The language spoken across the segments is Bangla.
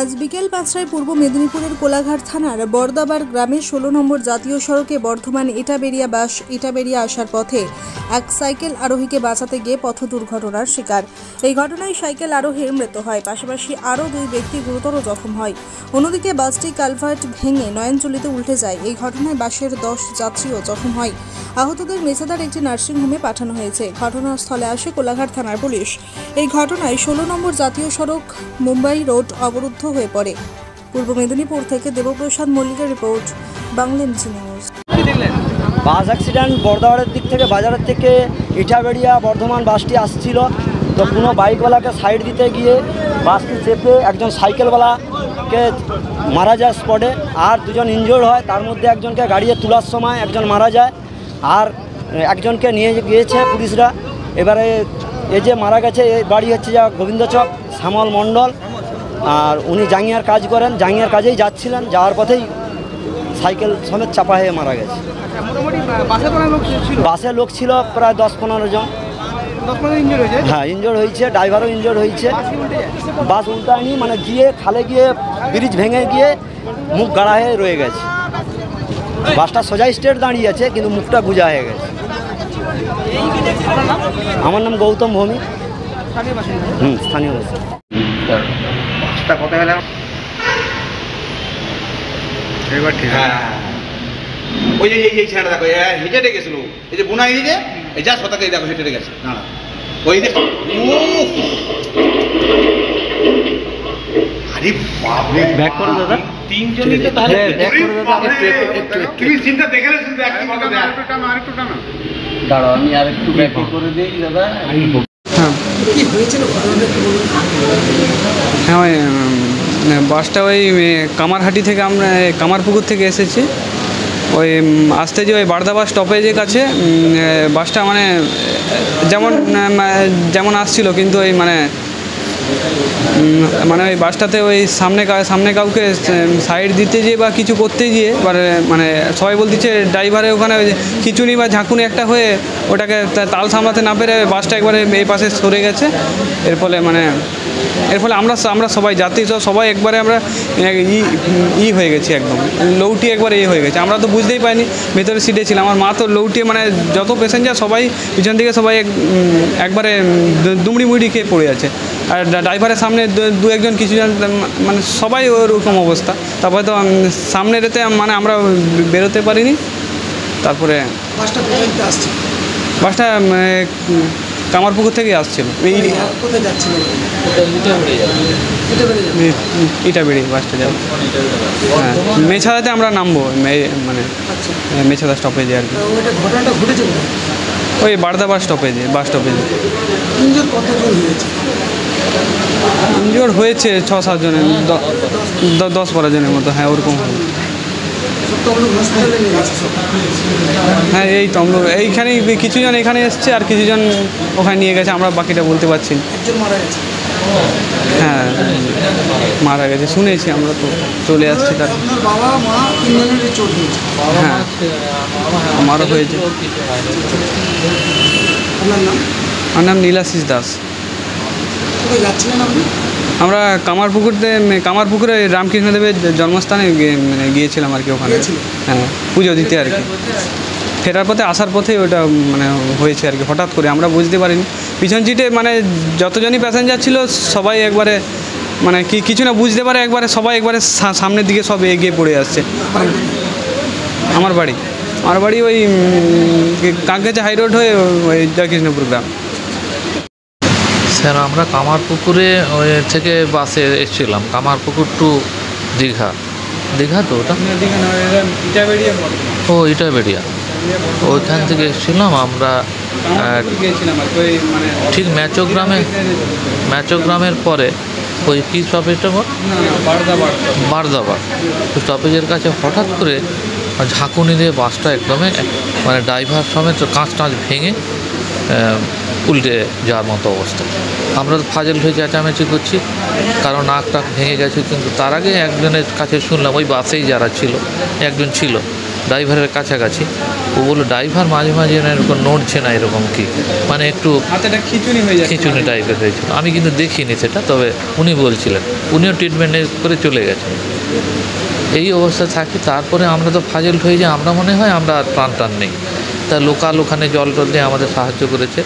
আজ বিকেল ৫টায় পূর্ব মেদিনীপুরের কোলাঘাট থানার বরদাবার গ্রামে ১৬ নম্বর জাতীয় সড়কে বর্ধমান ইটাবেরিয়া আসার পথে এক সাইকেল আরোহীকে বাঁচাতে গিয়ে পথ দুর্ঘটনার শিকার। এই ঘটনায় সাইকেল আরোহীর মৃত্যু হয়, পাশাপাশি আরও ২ ব্যক্তি গুরুতর জখম হয়। অন্যদিকে বাসটি কালভার্ট ভেঙে নয়নচলিতে উল্টে যায়। এই ঘটনায় বাসের ১০ যাত্রীও জখম হয়। আহতদের মেছেদার একটি নার্সিংহোমে পাঠানো হয়েছে। ঘটনাস্থলে আসে কোলাঘাট থানার পুলিশ। এই ঘটনায় ১৬ নম্বর জাতীয় সড়ক মুম্বাই রোড অবরুদ্ধ হয়ে পড়ে। পূর্ব মেদিনীপুর থেকে দেবপ্রসাদ মল্লিকের রিপোর্ট, Bangla MC news. Bus accident বরদাবাড়ের দিক থেকে, বাজারের থেকে ইটাবেড়িয়া বর্ধমান বাসটি আসছিল, তো কোনো বাইকওয়ালাকে সাইড দিতে গিয়ে বাসটি চেপে একজন সাইকেলওয়ালাকে মারা যায় স্পটে, আর 2 জন ইনজোর্ড হয়। তার মধ্যে একজনকে গাড়িতে তোলার সময় একজন মারা যায়, আর একজনকে নিয়ে গিয়েছে পুলিশরা। এবারে এই যে মারা গেছে, এই বাড়ি হচ্ছে যা গোবিন্দচক, শ্যামল মণ্ডল, আর উনি জাঙ্গিয়ার কাজ করেন, জাঙ্গিয়ার কাজেই যাচ্ছিলেন, যাওয়ার পথেই সাইকেল সমেত চাপা হয়ে মারা গেছে। বাসে লোক ছিল প্রায় 10-15 জন। হ্যাঁ, ইনজোর্ড হয়েছে, ড্রাইভারও ইনজোর্ড হয়েছে। বাস উল্টায়নি, মানে গিয়ে খালে গিয়ে ব্রিজ ভেঙে গিয়ে মুখ গাড়া হয়ে রয়ে গেছে। বাসটা সোজা স্ট্রেট দাঁড়িয়ে আছে, কিন্তু মুখটা গুজা হয়ে গেছে। আমার নাম গৌতম ভৌমি, স্থানীয় বাসিন্দা। কথা হলো এবার ঠিক। হ্যাঁ, ওই যে এই ছেলেটা দেখো হেঁটে গেছিল, এই যে বোনা এই যে এই যা শতাকে দেখো হেঁটে গেছে। না ওই যে আরে বাপরে, ব্যাক করে দাদা, 3 জনই তো তাহলে ব্যাক করে দাদা। তুমি চিন্তা দেখলে শুনতে একটু টানা দাঁড়াও, আমি আর একটু ব্যাক করে দিই দাদা। কি হয়েছিল ঘটনাটা একটু বলুন। হ্যাঁ, ওই বাসটা ওই কামারহাটি থেকে, আমরা কামারপুকুর থেকে এসেছি। ওই আসতে যে ওই বারদাবাস স্টপেজের কাছে বাসটা মানে যেমন আসছিল, কিন্তু ওই মানে ওই বাসটাতে ওই সামনে কাউকে সাইড দিতে গিয়ে বা কিছু করতে গিয়ে মানে সবাই বলতেছে ড্রাইভারে ওখানে খিচুনি বা ঝাঁকুনি একটা হয়ে ওটাকে তাল সামলাতে না পেরে বাসটা একবারে এই পাশে সরে গেছে। এর ফলে আমরা সবাই যাত্রী সবাই একবারে আমরা হয়ে গেছি, একদম লৌটি একবারে হয়ে গেছে। আমরা তো বুঝতেই পারিনি, ভেতরে সিটে ছিলাম। আমার মা তো লৌটিয়ে, মানে যত প্যাসেঞ্জার সবাই পিছন দিকে সবাই একবারে দুমড়ি মুড়ি খেয়ে পড়ে আছে। আর ড্রাইভারের সামনে 2-1 জন কিছুজন, মানে সবাই ওরকম অবস্থা। তারপরে তো সামনে রেতে মানে আমরা বেরোতে পারিনি। তারপরে বাসটা কামারপুকুর থেকে আসছিল, ইটাবেড়িয়া বাসটা যাবে। হ্যাঁ, মেছাদাতে আমরা নামবো, মানে মেছাদা স্টপেজে আর কি। ওই বারদাবার স্টপেজে, বাস স্টপেজে। ইনজোর্ড হয়েছে 6-7 জনের, 10-12 জনের মতো। হ্যাঁ, ওরকম। হ্যাঁ, এই তো এইখানেই কিছুজন এখানে এসছে, আর কিছুজন ওখানে নিয়ে গেছে। আমরা বাকিটা বলতে পারছি না। হ্যাঁ, মারা গেছে শুনেছি, আমরা তো চলে আসছি। তার হ্যাঁ, আমারও হয়েছে। আমার নাম নীলাশিস দাস। আমরা কামারপুকুরে রামকৃষ্ণদেবের জন্মস্থানে গিয়েছিলাম আর কি, ওখানে। হ্যাঁ, পুজো দিতে আর কি। ফেরার পথে, আসার পথে ওটা মানে হয়েছে আর কি, হঠাৎ করে আমরা বুঝতে পারিনি। পিছন সিটে মানে যতজনই প্যাসেঞ্জার ছিল সবাই একবারে মানে কিছু না বুঝতে পারে, একবারে সবাই একবারে সামনের দিকে সব এগিয়ে পড়ে আসছে। আমার বাড়ি ওই কাঁকগাছা হাই রোড হয়ে ওই জয়কৃষ্ণপুর গ্রাম। স্যার, আমরা কামারপুকুরে থেকে বাসে এসেছিলাম, কামারপুকুর টু দীঘা তো ওটা ইটাবেড়িয়া, ওইখান থেকে এসেছিলাম আমরা। ঠিক ম্যাচোগ্রামের পরে ওই কি স্টপেজটা বারদাবার স্টপেজের কাছে হঠাৎ করে ঝাঁকুনি দিয়ে বাসটা একদমই মানে ড্রাইভার সমেত কাঁচ ভেঙে উল্টে যাওয়ার মতো অবস্থা। আমরা তো ফাজল হয়ে চেঁচামেচি করছি, কারণ নাক টাক ভেঙে গেছে। কিন্তু তার আগে একজনের কাছে শুনলাম, ওই বাসেই যারা ছিল, একজন ছিল, ড্রাইভারের কাছাকাছি। ও বললো ড্রাইভার মাঝে মাঝে এরকম নড়ছে না, এরকম কি মানে একটু হাতেটা খিচুনি হয়ে যায়, খিচুনি টাইপের হয়েছিল। আমি কিন্তু দেখিনি সেটা, তবে উনি বলছিলেন, উনিও ট্রিটমেন্ট করে চলে গেছেন। এই অবস্থা থাকি, তারপরে আমরা তো ফাজল হয়ে যাই, আমরা মনে হয় আমরা আর টান নেই। তা লোকাল ওখানে জল টল দিয়ে আমাদের সাহায্য করেছে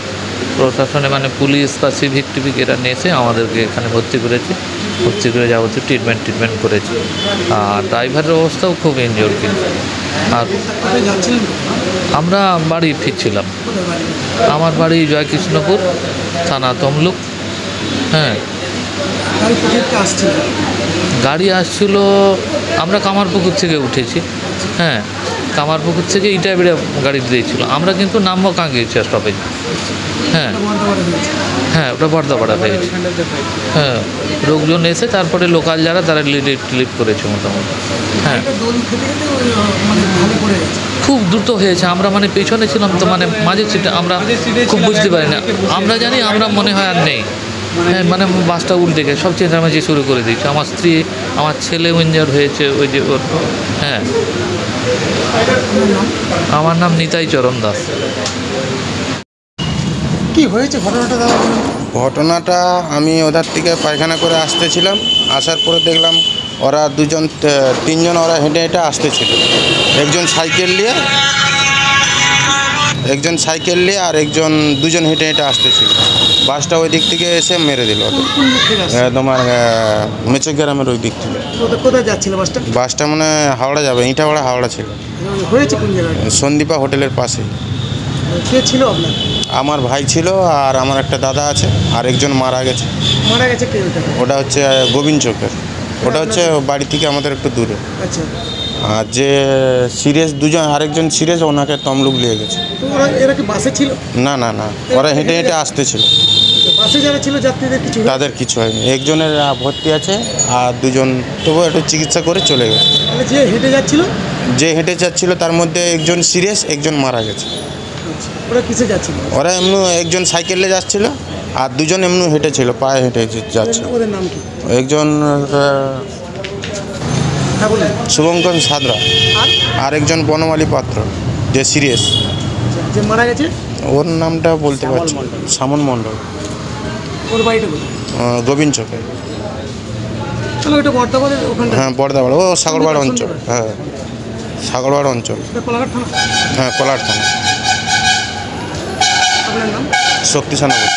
প্রশাসনে, মানে পুলিশ বা সিভিক টিভিক এরা নিয়ে এসে আমাদেরকে এখানে ভর্তি করেছে, ভর্তি করে যাবতীয় ট্রিটমেন্ট করেছে। আর ড্রাইভারের অবস্থাও খুব ইনজোর কিন্তু। আর আমরা বাড়ি ফিরছিলাম, আমার বাড়ি জয়কৃষ্ণপুর, থানা তমলুক। হ্যাঁ, গাড়ি আসছিল, আমরা কামারপুকুর থেকে উঠেছি। হ্যাঁ, কামারপুকুর থেকে ইটাবেড়িয়া গাড়ি দিয়েছিল, আমরা কিন্তু নামবো কাঁকিয়েছি স্টপেজ। হ্যাঁ হ্যাঁ, ওটা বর্দাপাড়া হয়েছে। হ্যাঁ, লোকজন এসে তারপরে লোকাল যারা তারা লিফট করেছে মোটামুটি। হ্যাঁ, খুব দ্রুত হয়েছে। আমরা মানে পেছনে ছিলাম তো, মানে মাঝের সিটে আমরা খুব বুঝতে পারি না। আমরা জানি আমরা মনে হয় আর নেই। হ্যাঁ, মানে বাসটা উল্টে গেছে, সব চেঁচামেচি শুরু করে দিয়েছে। আমার স্ত্রী, আমার ছেলে ইনজিওর হয়েছে, ওই যে ওর। হ্যাঁ, আমার নাম নিতাই চরণ দাস। কি হয়েছে ঘটনাটা দাদা? ঘটনাটা আমি ওদের থেকে পায়খানা করে আসতেছিলাম, আসার পরে দেখলাম ওরা তিনজন ওরা হেঁটে হেঁটে আসতেছিল। একজন সাইকেল নিয়ে আর দুজন হেঁটে হেঁটে আসতেছিল। বাসটা ওই দিক থেকে এসে মেরে দিল তোমার মেচে গ্রামের ওই দিক থেকে। কোথায় যাচ্ছিল বাসটা? বাসটা মানে হাওড়া যাবে, ইটাভাড়া হাওড়া ছিল। হয়েছে কোন জায়গায়? সন্দীপা হোটেলের পাশে। কে ছিল আপনার? আমার ভাই ছিল, আর আমার একটা দাদা আছে, আর একজন মারা গেছে। মারা গেছে কে? ওটা হচ্ছে গোবিন্দ চকের, ওটা হচ্ছে বাড়ি থেকে আমাদের একটু দূরে। আচ্ছা, আর যে সিরিয়াস আরেকজন সিরিয়াস, ওনাকে তমলুক নিয়ে গেছে। এরা কি বাসে ছিল? না, ওরা হেঁটে হেঁটে আসতেছিল। বাসে যারা ছিল যাত্রীদের কিছু? তাদের কিছু হয়নি, একজনের ভর্তি আছে, আর দুজন তবু একটু চিকিৎসা করে চলে গেছে। যে হেঁটে যাচ্ছিল তার মধ্যে একজন সিরিয়াস, একজন মারা গেছে। ওরা কিসে যাচ্ছিল? ওরা এমনি একজন সাইকেলে যাচ্ছিল, আর দুজন এমনি হেঁটে ছিল, পায়ে হেঁটে যাচ্ছিল। ওদের নাম কি? একজন শুভঙ্কর সাদরা, আর একজন বনমালী পাত্র যে সিরিয়াস। যে মারা গেছে ওর নামটা বলতে পারছি, সামন মণ্ডল। ওর বাড়িটা কোথায়? গোবিন্দ চকে। তাহলে ওটা বর্ধমানের ওখানটা? হ্যাঁ, বর্দাপাড়া, ও সাগরবাড় অঞ্চল। হ্যাঁ, সাগরবাড় অঞ্চল। কোলাঘাট থানা? হ্যাঁ, কোলাঘাট থানা। আপনার নাম? শক্তি সেনাপতি।